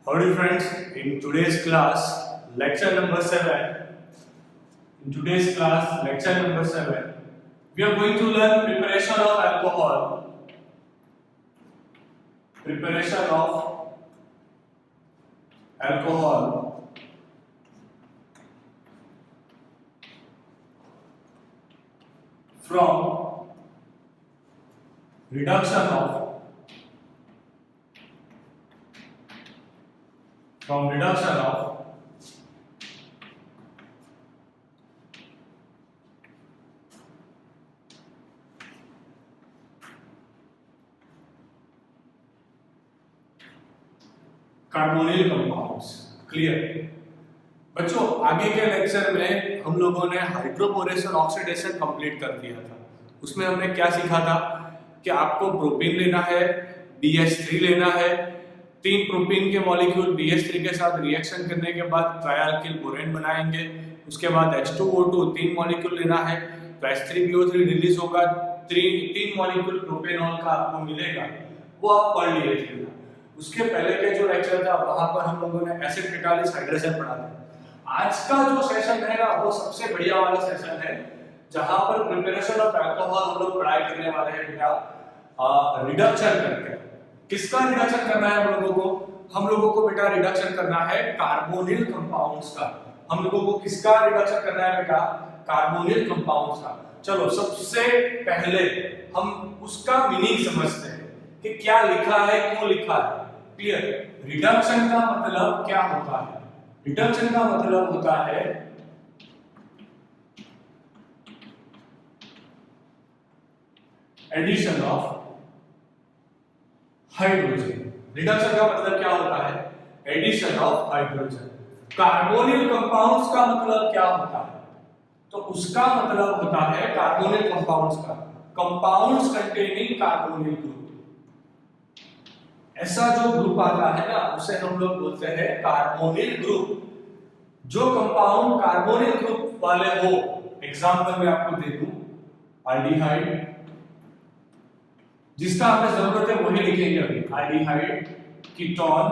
Howdy friends, in today's class, lecture number 7, we are going to learn preparation of alcohol, from reduction of carbonyl compounds. Clear बच्चों, आगे के lecture में हम लोगों ने हाइड्रोपोरेस और ऑक्सीडेशन कंप्लीट कर दिया था। उसमें हमने क्या सीखा था कि आपको प्रोपीन लेना है, BH3 लेना है, 3 प्रोपीन के मॉलिक्यूल BH3 के साथ रिएक्शन करने के बाद ट्राइअल्किल बोरेन बनाएंगे। उसके बाद H2O2 3 मॉलिक्यूल लेना है, तो H3PO3 रिलीज होगा, 3 मॉलिक्यूल प्रोपेनॉल का आपको मिलेगा, वो आप पढ़ लिए थे। उसके पहले के जो लेक्चर था वहां पर हम लोगों ने एसिड कैटालिस हाइड्रोजन पढ़ा था। आज का जो सेशन है ना, वो सबसे बढ़िया वाला सेशन है, जहां पर प्रिपरेशन ऑफ अल्कोहल हम लोग पढ़ाई करने वाले हैं बेटा रिडक्शन करके। किसका रिडक्शन करना है हम लोगों को? हम लोगों को बेटा रिडक्शन करना है कार्बोनिल कंपाउंड्स का। हम लोगों को किसका रिडक्शन करना है बेटा? कार्बोनिल कंपाउंड्स का। चलो सबसे पहले हम उसका मीनिंग समझते हैं कि क्या लिखा है, क्यों लिखा है। क्लियर? रिडक्शन का मतलब क्या होता है? रिडक्शन का मतलब होता है एडिशन ऑफ हाइड्रोजन। रिडक्शन का मतलब क्या होता है? Addition of hydrogen. Carbonyl compounds का मतलब क्या होता है? तो उसका मतलब होता है कार्बोनिल कंपाउंड्स का कंपाउंड्स कंटेनिंग कार्बोनिल ग्रुप। ऐसा जो ग्रुप आता है ना, उसे हम लोग बोलते हैं कार्बोनिल ग्रुप। जो कंपाउंड कार्बोनिल ग्रुप वाले हो, एग्जांपल मैं आपको दे दूं, एल्डिहाइड, जिसका हमें जरूरत है वही लिखेंगे अभी। Aldehyde, ketone,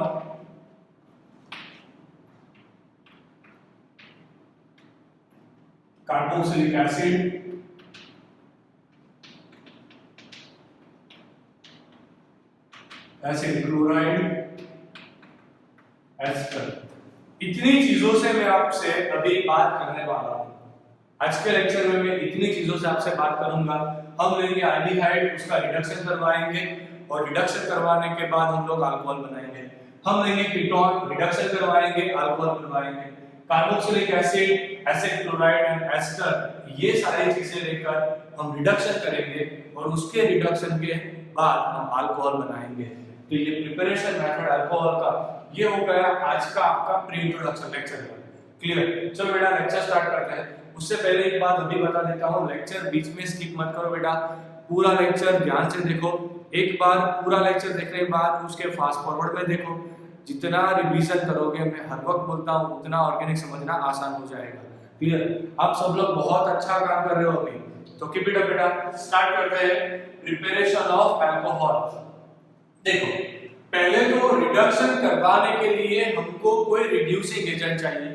carboxylic acid, acid chloride, ester. इतनी चीजों से मैं आपसे अभी बात करने वाला हूं। आज के लेक्चर में मैं इतनी चीजों से आपसे बात करूंगा। हम लेंगे एल्डिहाइड, उसका रिडक्शन करवाएंगे, और रिडक्शन करवाने के बाद हम लोग अल्कोहल बनाएंगे। हम लेंगे कीटोन, रिडक्शन करवाएंगे, अल्कोहल बनवाएंगे। Carboxylic acid, acid chloride and ester, ये सारी चीजें लेकर हम रिडक्शन करेंगे, और उसके रिडक्शन के बाद हम अल्कोहल बनाएंगे। तो ये प्रिपरेशन मेथड अल्कोहल का ये हो गया आज का आपका प्री इंट्रोडक्शन लेक्चर। क्लियर? चलो बेटा लेक्चर स्टार्ट करते हैं। उससे पहले एक बात अभी बता देता हूं, लेक्चर बीच में स्किप मत करो बेटा, पूरा लेक्चर ध्यान से देखो। एक बार पूरा लेक्चर देखने के बाद उसके फास्ट फॉरवर्ड में देखो। जितना रिवीजन करोगे, मैं हर वक्त बोलता हूं, उतना ऑर्गेनिक समझना आसान हो जाएगा। क्लियर? आप सब लोग बहुत अच्छा काम कर रहे हो अभी, तो कीप इट अप बेटा। स्टार्ट करते हैं प्रिपरेशन ऑफ अल्कोहल। देखो, पहले तो रिडक्शन करवाने के लिए हमको कोई रिड्यूसिंग एजेंट चाहिए।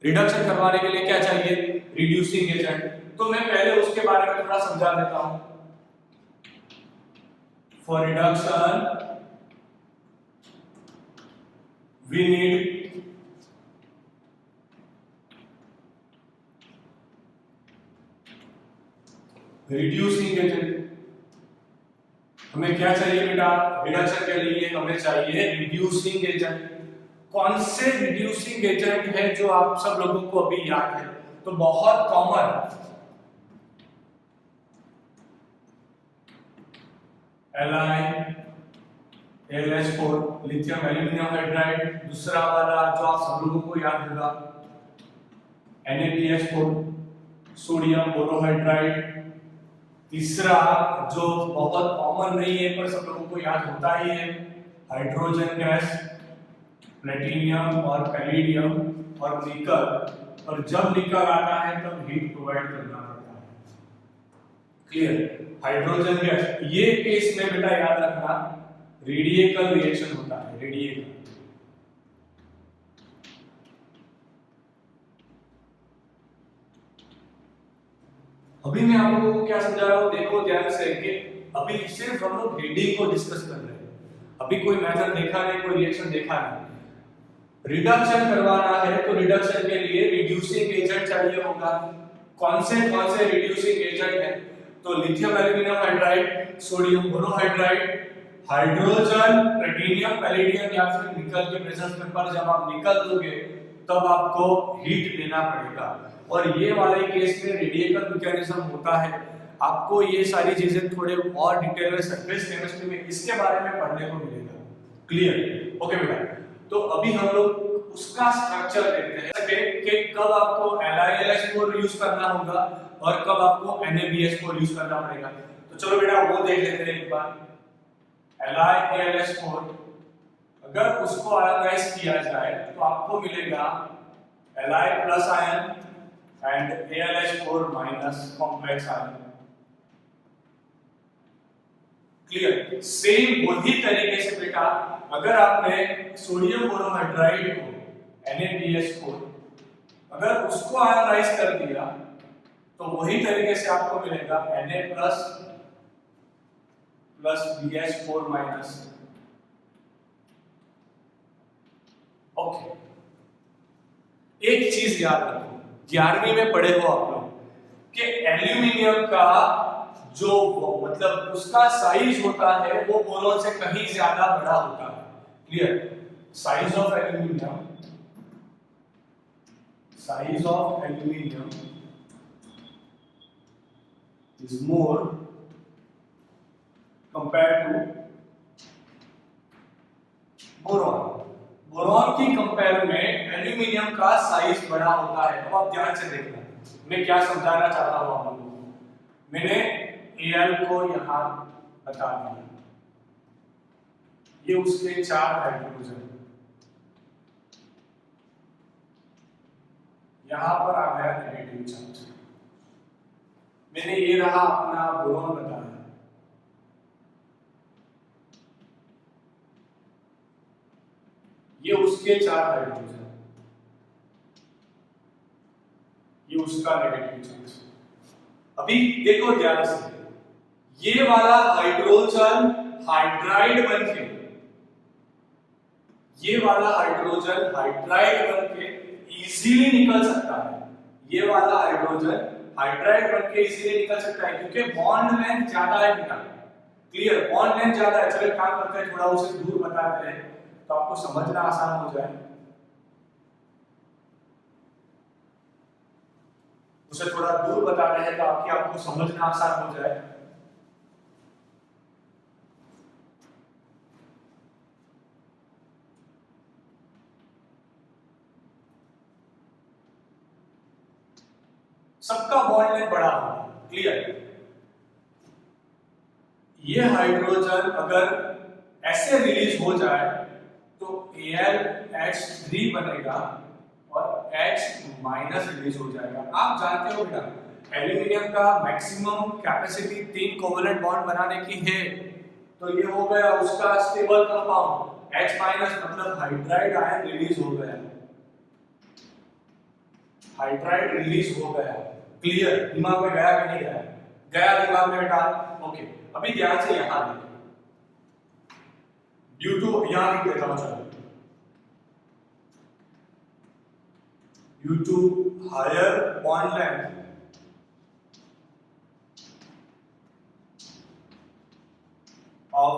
रिडक्शन करवाने के लिए क्या चाहिए? Reducing agent. तो मैं पहले उसके बारे में थोड़ा समझा देता हूं। For reduction we need reducing agent. हमें क्या चाहिए बेटा? रिडक्शन के लिए हमें चाहिए रिड्यूसिंग एजेंट। कौन से रिड्यूसिंग एजेंट है जो आप सब लोगों को अभी याद है? तो बहुत common LiAlH4, lithium aluminium hydride. दूसरा वाला जो आप सब लोगों को याद होगा NaBH4, सोडियम बोरोहाइड्राइड। तीसरा जो बहुत कॉमन नहीं है पर सब लोगों को याद होता ही है, हाइड्रोजन गैस, प्लेटिनियम और पैलेडियम और निकल। और जब निकल आता है तब हीट प्रोवाइड करना पड़ता है। क्लियर? हाइड्रोजन गैस, ये केस में बेटा याद रखना रेडिकल रिएक्शन होता है। रेडिकल अभी मैं आप लोगों को क्या समझा रहा हूँ, देखो ध्यान से कि अभी सिर्फ हम लोग हेडिंग को डिस्कस कर रहे हैं, अभी कोई मेथड देखा नहीं, कोई रिएक्शन देखा नहीं। रिडक्शन करवाना है तो रिडक्शन के लिए रिड्यूसिंग एजेंट चाहिए होगा। कौन से रिड्यूसिंग एजेंट है? तो lithium aluminium hydride, sodium borohydride, hydrogen platinum palladium या फिर निकल के प्रेजेंस में। पर जब आप निकल दोगे तब आपको हीट देना पड़ेगा, और ये वाले केस में रेडिएकल मैकेनिज्म होता है। आपको ये सारी चीजें थोड़े और डिटेल में सरफेस केमिस्ट्री में इसके बारे में पढ़ने को मिलेगा। क्लियर? ओके बेटा, तो अभी हम लोग उसका स्ट्रक्चर देखते हैं कि कब आपको LiLH4 यूज करना होगा और कब आपको NaBH4 यूज करना पड़ेगा। तो चलो बेटा वो देख लेते हैं एक बार। LiAlH4 अगर उसको आयनाइज किया जाए तो आपको मिलेगा Li plus ion and AlH4 minus complex ion. Clear? Same वही तरीके से बेटा अगर आपने सोडियम बोरोहाइड्राइड को NaBH4 अगर उसको आयनाइज कर दिया तो वही तरीके से आपको मिलेगा Na plus BH4 minus. Okay, एक चीज याद रखो, 11वीं में पढ़े हो आप लोग कि एल्यूमिनियम का जो मतलब उसका साइज होता है वो बोरोन से कहीं ज्यादा बड़ा होता है। Clear? Size of aluminium is more compared to boron. Boron की कंपेयर में एल्यूमिनियम का साइज बड़ा होता है। तो आप ध्यान से देखना मैं क्या समझाना चाहता हूं आप लोगों को। मैंने Al को यहां बता दिया, ये उसके 4 हाइड्रोजन, यहां पर आ गया नेगेटिव चार्ज। मैंने ये रहा अपना बोरॉन बताया, ये उसके 4 हाइड्रोजन, ये उसका नेगेटिव चार्ज। अभी देखो ध्यान से, ये वाला हाइड्रोजन हाइड्राइड बनके, ये वाला हाइड्रोजन हाइड्राइड बनके इजीली निकल सकता है। ये वाला हाइड्रोजन हाइड्राइड बनके इजीली निकल सकता है क्योंकि बॉन्ड लेंथ ज्यादा है बेटा। क्लियर? बॉन्ड लेंथ ज्यादा है। चलो काम करते हैं, थोड़ा उसे दूर बताते हैं तो आपको समझना आसान हो जाए। उसे थोड़ा दूर बताते हैं तो आपको समझना आसान हो जाए। सबका बॉन्ड लेंथ बड़ा होगा। क्लियर? ये हाइड्रोजन अगर ऐसे रिलीज हो जाए तो AlH3 बनेगा और H माइनस रिलीज हो जाएगा। आप जानते हो बेटा एल्यूमिनियम का मैक्सिमम कैपेसिटी 3 कोवेलेंट बॉन्ड बनाने की है। तो ये हो गया उसका स्टेबल कंपाउंड, H माइनस मतलब हाइड्राइड आयन रिलीज हो गया, हाइड्राइड रिलीज हो गया। क्लियर? दिमाग में गया कि नहीं गया? गया दिमाग में बेटा। ओके, अभी ध्यान से यहां देखो, ड्यू टू यहां लिख देता हूं, चलो due to higher bond length of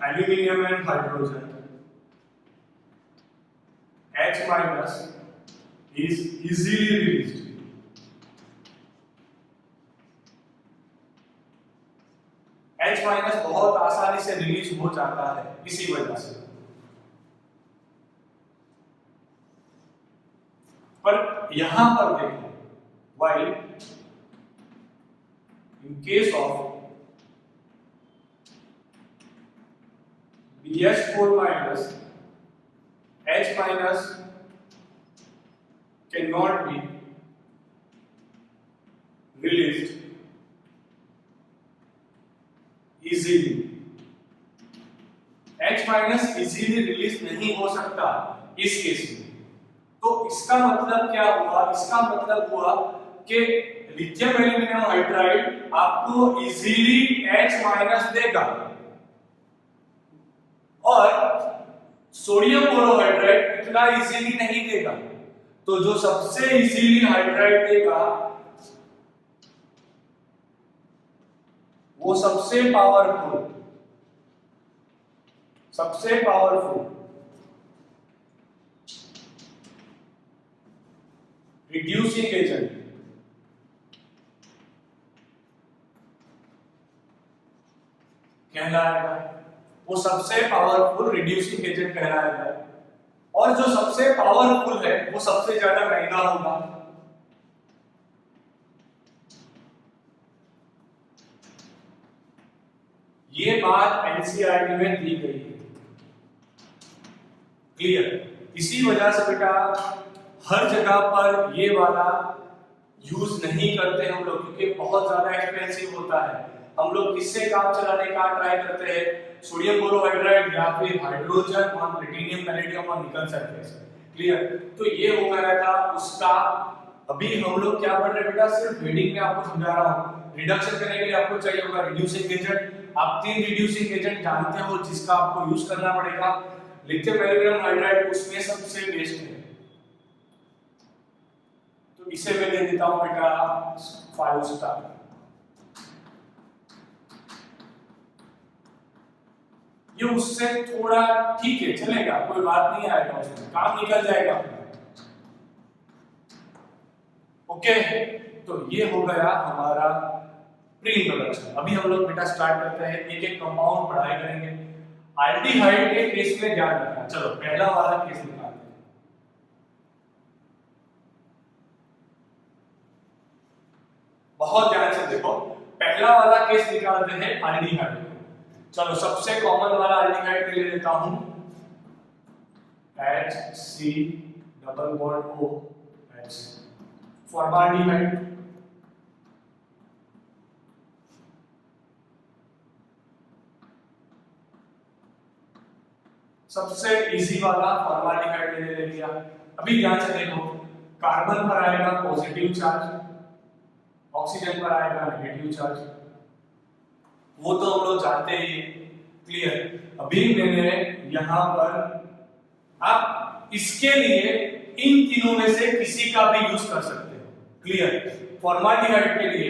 aluminum and hydrogen, H minus is easily released. H minus बहुत आसानी से रिलीज हो जाता है इसी वजह से। पर यहां पर देखो, while in case of BH4 minus, H minus cannot be released easily. H minus easily release नहीं हो सकता इस केस में। तो इसका मतलब क्या हुआ? इसका मतलब हुआ कि लिथियम एल्यूमिनियम हाइड्राइड आपको इजीली H- देगा और सोडियम बोरोहाइड्राइड इतना इजीली नहीं देगा। तो जो सबसे इजीली हाइड्राइड देगा वो सबसे पावरफुल रिड्यूसिंग एजेंट कहलाएगा, वो सबसे पावरफुल रिड्यूसिंग एजेंट कहलाएगा। और जो सबसे पावरफुल है वो सबसे ज्यादा महंगा होगा। ये बात एनसीईआरटी में दी गई है, क्लियर। इसी वजह से बेटा हर जगह पर ये वाला यूज नहीं करते हम लोग, क्योंकि बहुत ज्यादा एक्सपेंसिव होता है। हम लोग किससे काम चलाने का ट्राई करते हैं, सोडियम बोरोहाइड्राइड या फिर हाइड्रोजन और प्लैटिनम पैलेडियम और निकल सरफेस, क्लियर। तो ये हो गया था उसका। अभी हम लोग क्या पढ़ रहे हैं बेटा, सिर्फ हेडिंग में आपको समझा रहा हूं। रिडक्शन करने के लिए आपको चाहिए होगा रिड्यूसिंग एजेंट। आप 3 रिड्यूसिंग एजेंट जानते हो जिसका आपको यूज करना पड़ेगा। लिथियम एल्यूमिनियम हाइड्राइड उसमें सबसे बेस्ट है, तो इसे मैं दे देता हूं बेटा 5 स्टार। ये उससे थोड़ा ठीक है, चलेगा, कोई बात नहीं आएगा, उसमें काम निकल जाएगा। ओके, तो ये हो गया हमारा प्री इंट्रोडक्शन। अभी हम लोग बेटा स्टार्ट करते हैं, एक एक कंपाउंड पढ़ाई करेंगे। एल्डिहाइड के केस में ध्यान रखना। चलो पहला वाला केस निकालते हैं। बहुत ध्यान से देखो, पहला वाला केस निकालते हैं एल्डिहाइड। चलो सबसे कॉमन वाला एल्डिहाइड ले लेता हूं, HC double bond OH, formaldehyde. सबसे इजी वाला फॉर्माल्डिहाइड मैंने ले लिया। अभी ध्यान से देखो, कार्बन पर आएगा पॉजिटिव चार्ज, ऑक्सीजन पर आएगा नेगेटिव चार्ज, वो तो हम लोग जानते ही, क्लियर। अभी मैंने यहां पर, आप इसके लिए इन तीनों में से किसी का भी यूज कर सकते हो, क्लियर। फॉर्माल्डिहाइड के लिए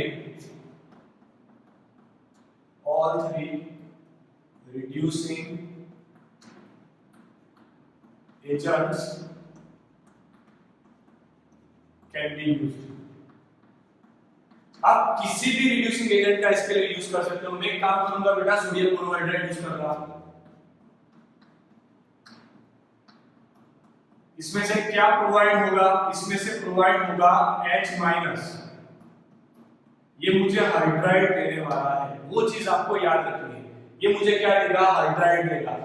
all 3 reducing agents can be used। आप किसी भी रिड्यूसिंग एजेंट का इसके लिए यूज कर सकते हो। मैं एक काम करूंगा बेटा, सोडियम बोरोहाइड्राइड यूज कर रहा हूं। इसमें से क्या प्रोवाइड होगा, इसमें से प्रोवाइड होगा H-। ये मुझे हाइड्राइड देने वाला है, वो चीज आपको याद रखनी है। ये मुझे क्या देगा, हाइड्राइड देगा।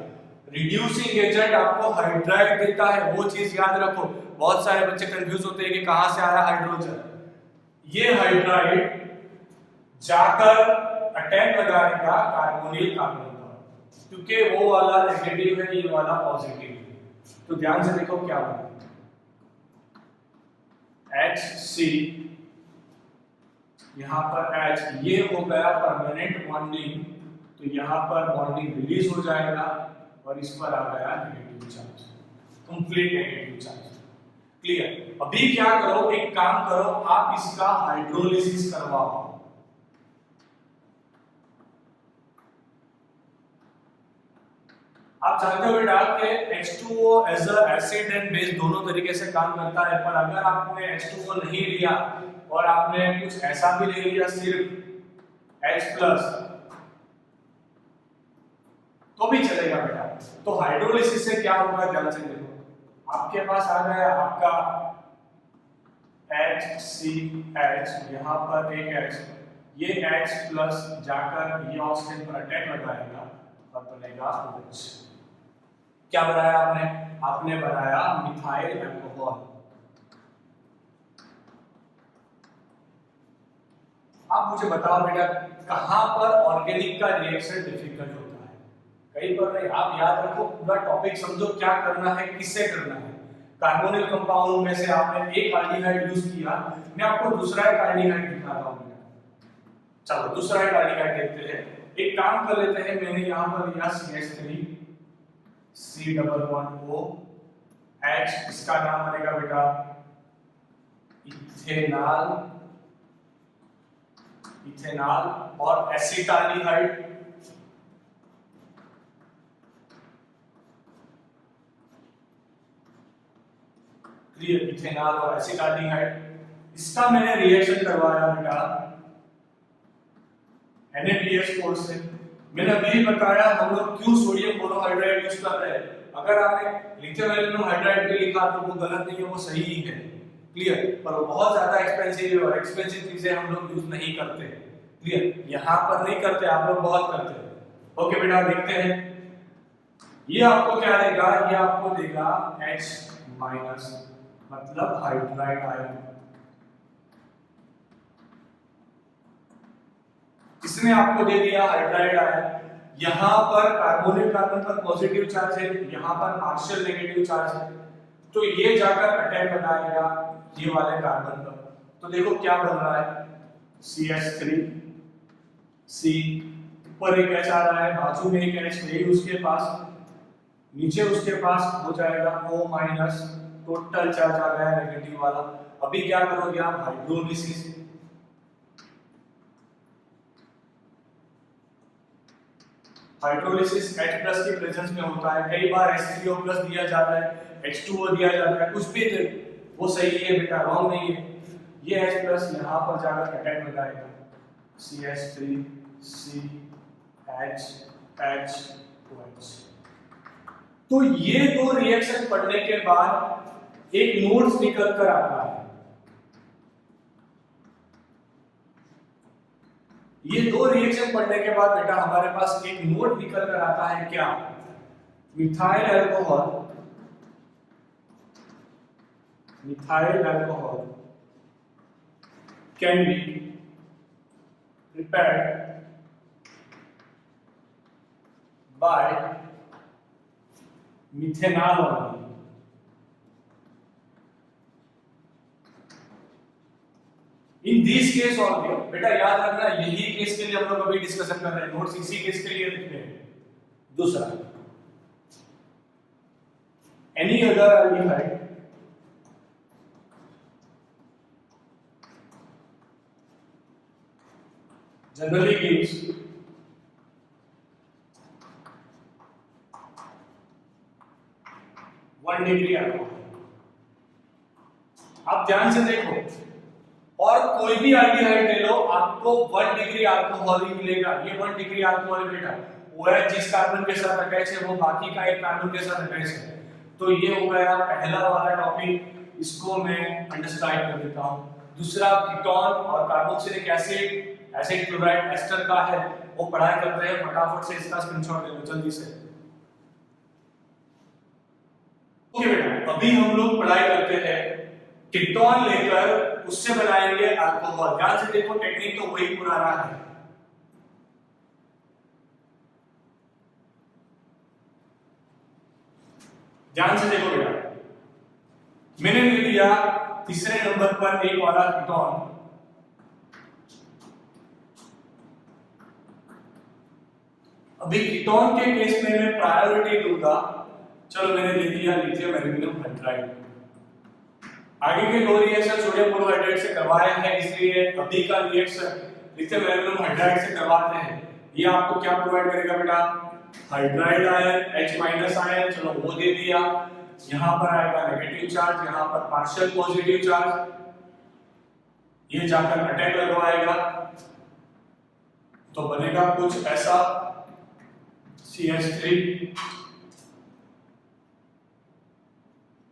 रिड्यूसिंग एजेंट आपको हाइड्राइड देता है, वो चीज याद रखो। बहुत सारे बच्चे कंफ्यूज होते हैं कि कहां से आया हाइड्रोजन। ये हाइड्राइड जाकर अटैक लगाएगा कार्बोनिल कार्बन पर, क्योंकि वो वाला नेगेटिव है, ये वाला पॉजिटिव है। तो ध्यान से देखो क्या होगा, HC यहां पर H, ये हो गया परमानेंट बॉन्डिंग, तो यहां पर बॉन्डिंग रिलीज हो जाएगा और इस पर आ गया negative charge, complete negative charge, clear. अभी क्या करो, एक काम करो, आप इसका हाइड्रोलिसिस करवाओ। आप जानते हो बेटा कि H2O as a acid and base दोनों तरीके से काम करता है, पर अगर आपने H2O नहीं लिया और आपने कुछ ऐसा भी ले लिया सिर्फ H+, तो भी चलेगा बेटा। तो हाइड्रोलिसिस से क्या होगा, ध्यान से देखो, आपके पास आ गया आपका HCH, यहां पर एक H, ये H+ जाकर ये ऑक्सीजन पर अटैक लगाएगा और बनेगा OH। क्या बनाया आपने, आपने बनाया मिथाइल अल्कोहल। आप मुझे बताओ बेटा, कहां पर ऑर्गेनिक का रिएक्शन डिफिकल्ट होता है, कहीं पर नहीं। आप याद रखो, पूरा टॉपिक समझो, क्या करना है, किससे करना है। कार्बोनिल कंपाउंड में से आपने एक एल्डिहाइड यूज किया, मैं आपको दूसरा एक एल्डिहाइड दिखाता हूं। चलो दूसरा एक एल्डिहाइड देखते हैं। एक काम कर लेते हैं, मैंने यहां पर लिया CH3 C++O H, इसका नाम बनेगा बेटा इथेनॉल, इथेनॉल और एसिटाल्डिहाइड, क्लियर, इथेनॉल और एसिटाल्डिहाइड। इसका मैंने रिएक्शन करवाया बेटा NaBH4 से। मैंने अभी बताया हम लोग क्यों सोडियम मोनोहाइड्राइड यूज कर रहे हैं। अगर आपने लिथियम एल्यूमिनियम हाइड्राइड भी लिखा तो वो गलत नहीं है, वो सही ही है, क्लियर, पर वो बहुत ज्यादा एक्सपेंसिव है और एक्सपेंसिव चीजें हम लोग यूज नहीं करते, क्लियर, यहाँ पर नहीं करते, आप लोग बहुत करते हैं। ओके बेटा देखते हैं, ये आपको क्या देगा, ये आपको देगा H- मतलब हाइड्राइड आयन। इसने आपको दे दिया हाइड्राइड आयन। यहां पर कार्बोनिल कार्बन पर पॉजिटिव चार्ज है, यहां पर पार्शियल नेगेटिव चार्ज है, तो ये जाकर अटैक बनाएगा ये वाले कार्बन पर। तो देखो क्या बन रहा है, CH3 C, ऊपर एक H आ रहा है, बाजू में एक H नहीं उसके पास, नीचे उसके पास हो जाएगा O-, टोटल चार्ज आ गया नेगेटिव वाला। अभी क्या करोगे आप, हाइड्रोलिसिस, हाइड्रोलिसिस H+ की प्रेजेंस में होता है, कई बार H3O+ दिया जाता है, H2O दिया जाता है, कुछ भी दे वो सही है बेटा, रॉन्ग नहीं है। ये H+ यहां पर जाकर अटैक लगाएगा, CH3 C H H OH। तो ये दो रिएक्शन पढ़ने के बाद एक नोट्स निकल कर आता है। ये दो रिएक्शन पढ़ने के बाद बेटा हमारे पास एक नोट निकल कर आता है, क्या, methyl alcohol, methyl alcohol can be prepared by methanol only. In this case only, बेटा याद रखना यही केस के लिए हम लोग अभी डिस्कशन कर रहे हैं, नोट्स इसी केस के लिए लिख रहे हैं। दूसरा, any other aldehyde generally gives one degree alcohol. आप ध्यान से देखो, और कोई भी एल्डिहाइड ले लो आपको 1 डिग्री अल्कोहल ही मिलेगा। ये 1 डिग्री अल्कोहल बेटा OH जिस कार्बन के साथ अटैच है वो बाकी का एक कार्बन के साथ अटैच है। तो ये हो गया पहला वाला टॉपिक, इसको मैं अंडरस्टैंड कर देता हूं। दूसरा, कीटोन और carboxylic acid, acid chloride ester का है, वो पढ़ाई करते हैं, फटाफट से इसका स्क्रीनशॉट ले लो जल्दी से। ओके बेटा, अभी हम लोग पढ़ाई करते हैं, कीटोन लेकर उससे बनाएंगे अल्कोहल। ध्यान से देखो, टेक्निक तो वही पुराना है। ध्यान से देखो बेटा, मैंने ले लिया तीसरे नंबर पर एक वाला कीटोन, अभी कीटोन के केस में मैं प्रायोरिटी दूंगा। चलो मैंने ले लिया लिथियम एल्यूमिनियम हाइड्राइड। आगे के दो रिएक्शन सोडियम मोनोहाइड्राइड से करवाए हैं, इसलिए अभी का रिएक्शन लिथियम एल्यूमिनियम हाइड्राइड से करवाते हैं। ये आपको क्या प्रोवाइड करेगा बेटा, हाइड्राइड आयन, H- आयन, चलो वो दे दिया। यहां पर आएगा नेगेटिव चार्ज, यहां पर पार्शियल पॉजिटिव चार्ज, ये जाकर अटैक लगवाएगा, तो बनेगा कुछ ऐसा, CH3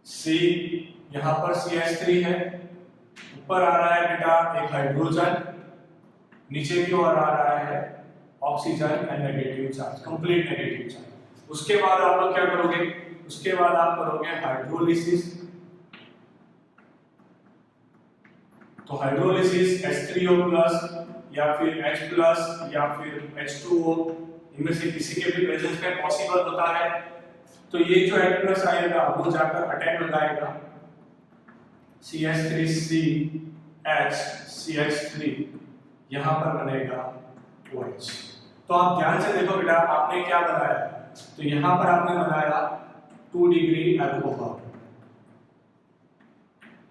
C, यहां पर CH3 है, ऊपर आ रहा है बेटा एक हाइड्रोजन, नीचे की ओर आ रहा है oxygen and negative charge, complete negative charge. उसके बाद आप लोग क्या करोगे, उसके बाद आप करोगे हाइड्रोलिसिस। तो हाइड्रोलिसिस H3O+ या फिर H+ या फिर H2O, इनमें से किसी के भी प्रेजेंस में पॉसिबल होता है। तो ये जो H+ आएगा वो जाकर अटैक लगाएगा CH3CH, यहाँ पर बनेगा OH। तो आप ध्यान से देखो बेटा, आपने क्या बनाया, तो यहाँ पर आपने बनाया 2 डिग्री अल्कोहल,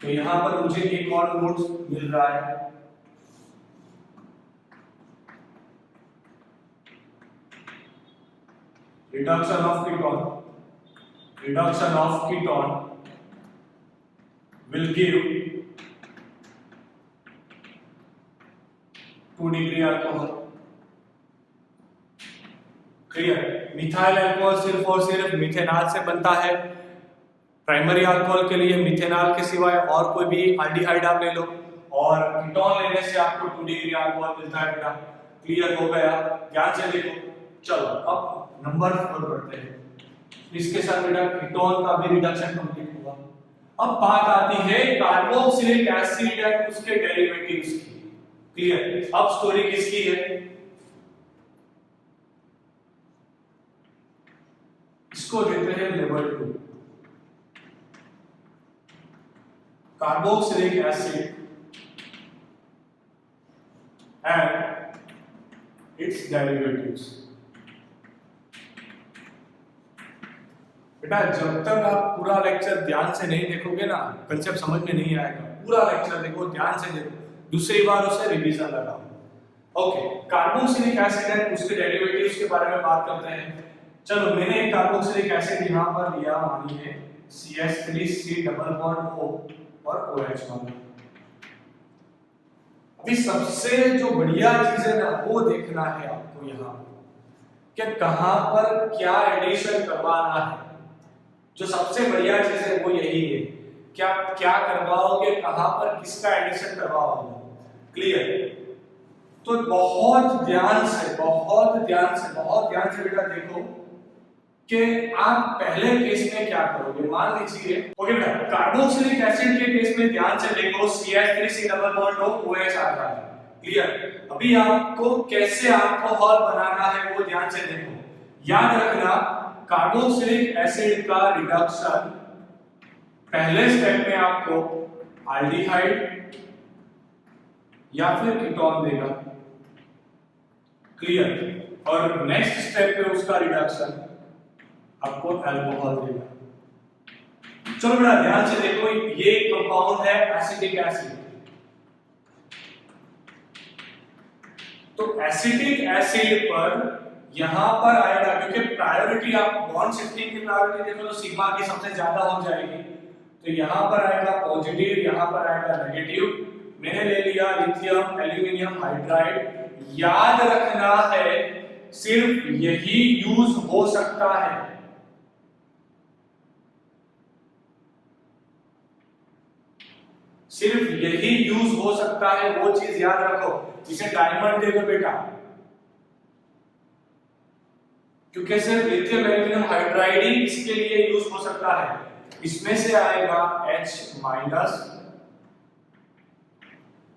तो यहाँ पर मुझे एक और नोट मिल रहा है, reduction of ketone will give 2 degree alcohol. Clear? Methyl alcohol सिर्फ और सिर्फ मिथेनॉल से बनता है। प्राइमरी अल्कोहल के लिए मिथेनॉल के सिवाय और कोई भी एल्डिहाइड आप ले लो, और कीटोन लेने से आपको 2 डिग्री अल्कोहल मिलता है बेटा। क्लियर हो गया? ध्यान से देखो। चलो अब नंबर 4 पढ़ते हैं। इसके साथ बेटा कीटोन का भी रिडक्शन कंप्लीट हुआ। अब बात आती है कार्बोक्सिलिक एसिड एंड उसके डेरिवेटिव्स की। क्लियर? अब स्टोरी किसकी है? इसको देते हैं level 2, carboxylic acid and it's derivatives. बेटा जब तक आप पूरा लेक्चर ध्यान से नहीं देखोगे ना, कंसेप्ट समझ में नहीं आएगा। पूरा लेक्चर देखो, ध्यान से देखो, दूसरी बार उसे रिवीजन लगाओ। ओके, कार्बोक्सिलिक एसिड एंड उसके डेरिवेटिव्स के बारे में बात करते हैं। चलो मैंने एक कार्बोक्सिलिक एसिड यहाँ पर लिया, मानिए CH3C डबल बॉन्ड O और OH बॉन्ड। अभी सबसे जो बढ़िया चीज है ना वो देखना है आपको यहाँ कि कहां पर क्या एडिशन करवाना है। जो सबसे बढ़िया चीज है वो यही है, क्या करवाओगे, कहां पर किसका एडिशन करवाओगे। क्लियर? तो बहुत ध्यान से बेटा देखो कि आप पहले केस में क्या करोगे। मान लीजिए ओके बेटा, कार्बोक्सिलिक एसिड के केस में ध्यान से देखो CH3C डबल बॉन्ड OH आ रहा है। क्लियर? अभी आपको कैसे अल्कोहल बनाना है वो ध्यान से देखो। याद रखना, कार्बोक्सिलिक एसिड का रिडक्शन पहले स्टेप में आपको एल्डिहाइड या फिर कीटोन देगा। क्लियर? और नेक्स्ट स्टेप पे उसका रिडक्शन आपको अल्कोहल देगा। चलो बेटा ध्यान से देखो, ये कंपाउंड है एसिटिक एसिड। तो एसिटिक एसिड पर यहां पर आएगा, क्योंकि प्रायोरिटी आप बॉन्ड शिफ्टिंग की प्रायोरिटी देखो तो सिग्मा की सबसे ज्यादा हो जाएगी। तो यहां पर आएगा पॉजिटिव, यहां पर आएगा नेगेटिव। मैंने ले लिया लिथियम एल्यूमिनियम हाइड्राइड। याद रखना है सिर्फ यही यूज हो सकता है। सिर्फ यही यूज हो सकता है, वो चीज याद रखो। इसे डायमंड दे दो बेटा, क्योंकि सिर्फ लिथियम एल्यूमिनियम हाइड्राइड ही इसके लिए यूज हो सकता है। इसमें से आएगा H-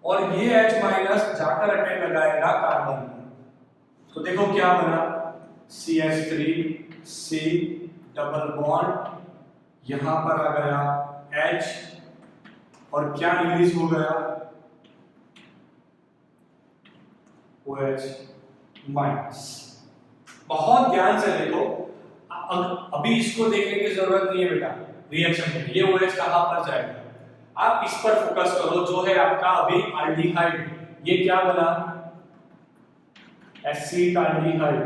और ये H- जाकर अटैक लगाएगा कार्बन। तो देखो क्या बना, CH3C डबल बॉन्ड, यहां पर आ गया H और क्या रिलीज हो गया OH-। बहुत ध्यान से देखो, अभी इसको देखने की जरूरत नहीं है बेटा रिएक्शन में, ये OH कहां पर जाएगा। आप इस पर फोकस करो जो है आपका अभी एल्डिहाइड। ये क्या बना, एसिटाल्डिहाइड।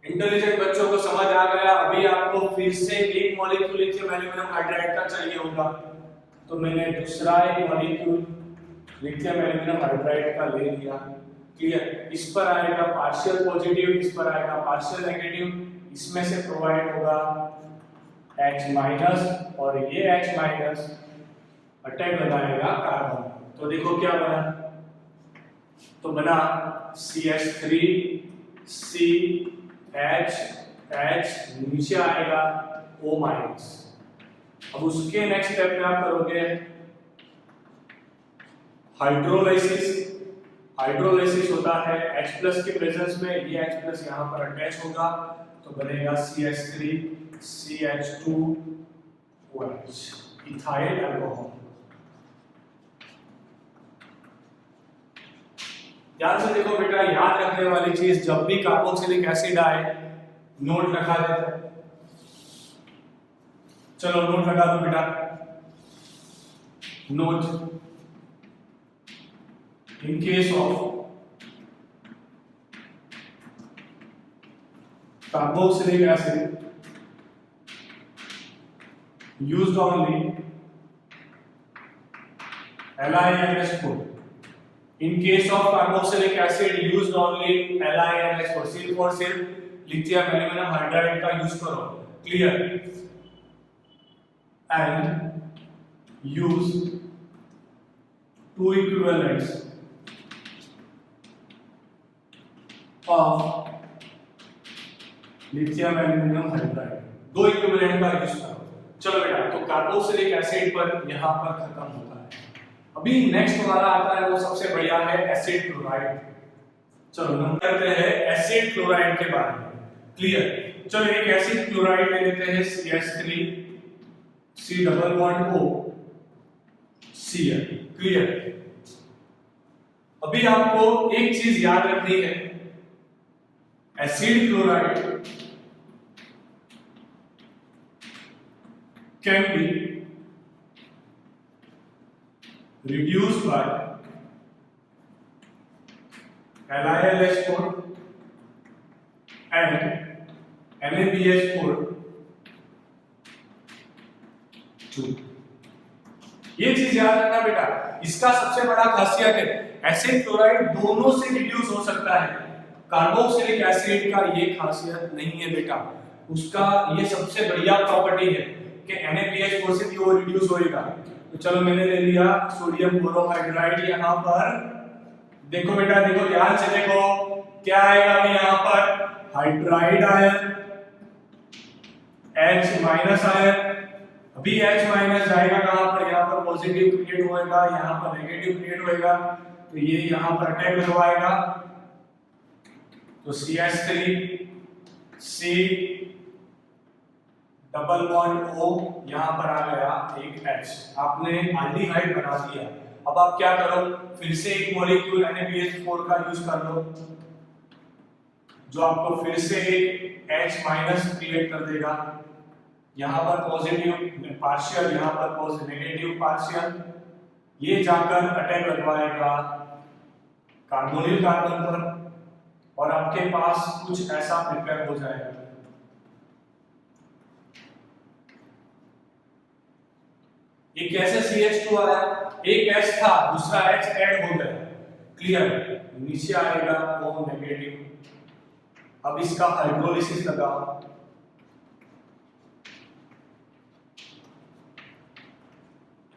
इंटेलिजेंट बच्चों को समझ आ गया। अभी आपको फिर से एक मॉलिक्यूल लिथियम एल्यूमिनियम हाइड्राइड का चाहिए होगा, तो मैंने दूसरा एक मॉलिक्यूल लिथियम एल्यूमिनियम हाइड्राइड का ले लिया। क्लियर? इस पर आएगा पार्शियल पॉजिटिव, इस पर आएगा पार्शियल नेगेटिव। इसमें से प्रोवाइड होगा H- और ये H- अटैक लगाएगा कार्बन। तो देखो क्या बना, तो बना CH3CH, नीचे आएगा O-। अब उसके नेक्स्ट स्टेप में आप करोगे हाइड्रोलाइसिस। हाइड्रोलाइसिस होता है H प्लस के प्रेजेंस में, ये H प्लस यहाँ पर अटैच होगा तो बनेगा CH3 CH2OH, इथाइल अल्कोहल। ध्यान से देखो बेटा, याद रखने वाली चीज, जब भी कार्बोक्सिलिक एसिड आए नोट लगा देते हैं। चलो नोट लगा दो बेटा, note in case of carboxylic acid used only LiNH4, in case of carboxylic acid used only LiNH4, सिर्फ और सिर्फ लिथियम एल्यूमिनियम हाइड्राइड का यूज करो, clear, and use two equivalents of lithium aluminium hydride, दो equivalent का use करो। चलो बेटा, तो कार्बोक्सिलिक एसिड पर यहां पर खत्म होता है। अभी नेक्स्ट हमारा आता है, वो सबसे बढ़िया है एसिड क्लोराइड। चलो हम करते हैं एसिड क्लोराइड के बारे में, क्लियर। चलो एक एसिड क्लोराइड ले लेते हैं CH3 C double bond O Cl, clear. अभी आपको एक चीज याद रखनी है, acid chloride can be reduced by LiLH4 and NaBH4 2। ये चीज याद रखना बेटा, इसका सबसे बड़ा खासियत है एसिड क्लोराइड दोनों से रिड्यूस हो सकता है। कार्बोक्सिलिक एसिड का ये खासियत नहीं है बेटा, उसका ये सबसे बढ़िया प्रॉपर्टी है कि NaBH4 से भी वो रिड्यूस होएगा। तो चलो मैंने ले लिया सोडियम बोरोहाइड्राइड, यहाँ पर देखो बेटा, देखो ध्यान से देखो, क्या आएगा अभी यहाँ पर, hydride ion H minus ion. अभी H माइनस जाएगा कहां पर, यहाँ पर पॉजिटिव क्रिएट होएगा, यहाँ पर नेगेटिव क्रिएट होएगा, तो ये यहाँ पर अटैक लगवाएगा, तो CH3 C double bond O, यहां पर आ गया एक H, आपने एल्डिहाइड बना दिया। अब आप क्या करो, फिर से एक मॉलिक्यूल NaBH4 का यूज कर लो, जो आपको फिर से एक H माइनस क्रिएट कर देगा, यहां पर पॉजिटिव पार्शियल, यहां पर पॉजिटिव नेगेटिव पार्शियल, ये जाकर अटैक लगवाएगा कार्बोनिल कार्बन पर और आपके पास कुछ ऐसा प्रिपेयर हो जाएगा। ये कैसे CH2 आया, एक H था दूसरा H ऐड हो गया, क्लियर, नीचे आएगा O नेगेटिव। अब इसका हाइड्रोलिसिस लगा,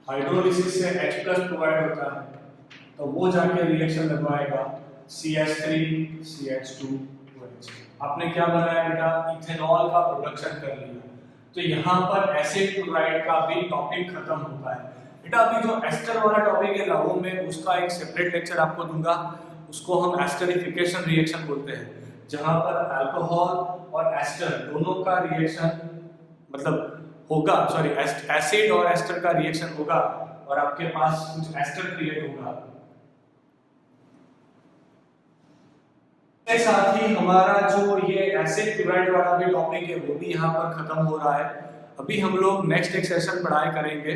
हाइड्रोलिसिस से H प्लस प्रोवाइड होता है, तो वो जाके रिएक्शन लगवाएगा CH3 CH2OH। आपने क्या बनाया बेटा, इथेनॉल का प्रोडक्शन कर लिया। तो यहाँ पर एसिड क्लोराइड का भी टॉपिक खत्म होता है बेटा। अभी जो एस्टर वाला टॉपिक है ना, वो मैं उसका एक सेपरेट लेक्चर आपको दूंगा, उसको हम एस्टरिफिकेशन रिएक्शन बोलते हैं, जहां पर अल्कोहल और एस्टर दोनों का रिएक्शन मतलब होगा, सॉरी एसिड और एस्टर का रिएक्शन होगा और आपके पास कुछ एस्टर क्रिएट होगा। साथ ही हमारा जो ये एसिड क्लोराइड वाला भी टॉपिक है वो भी यहाँ पर खत्म हो रहा है। अभी हम लोग नेक्स्ट एक सेशन पढ़ाई करेंगे,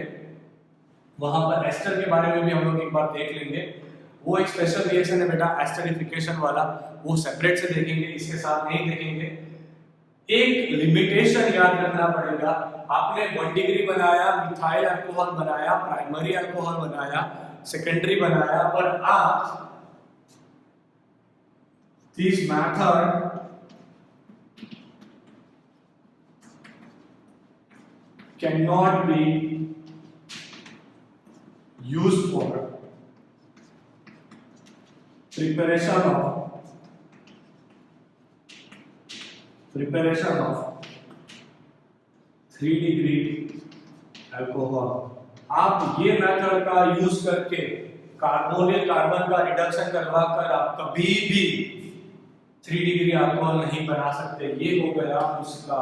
वहां पर एस्टर के बारे में भी हम लोग एक बार देख लेंगे। वो एक स्पेशल रिएक्शन है बेटा एस्टरिफिकेशन वाला, वो सेपरेट से देखेंगे, इसके साथ नहीं देखेंगे। एक लिमिटेशन याद रखना पड़ेगा, आपने 1 डिग्री बनाया, मिथाइल अल्कोहल बनाया, प्राइमरी अल्कोहल बनाया, सेकेंडरी बनाया, पर आप this method cannot be used for preparation of 3 degree alcohol. आप ये मेथड का यूज करके कार्बोनिल कार्बन का रिडक्शन करवा कर आप कभी भी 3 डिग्री अल्कोहल नहीं बना सकते। ये हो गया उसका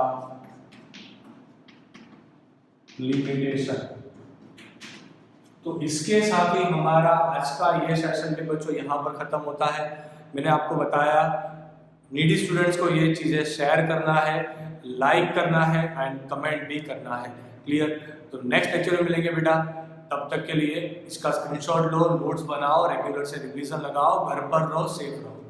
लिमिटेशन। तो इसके साथ ही हमारा आज का ये सेशन के बच्चों यहाँ पर खत्म होता है। मैंने आपको बताया नीडी स्टूडेंट्स को ये चीजें शेयर करना है, लाइक करना है एंड कमेंट भी करना है। क्लियर? तो नेक्स्ट लेक्चर में मिलेंगे बेटा, तब तक के लिए इसका स्क्रीनशॉट लो, नोट्स बनाओ, रेगुलर से रिवीजन लगाओ, घर पर रहो, सेफ रहो।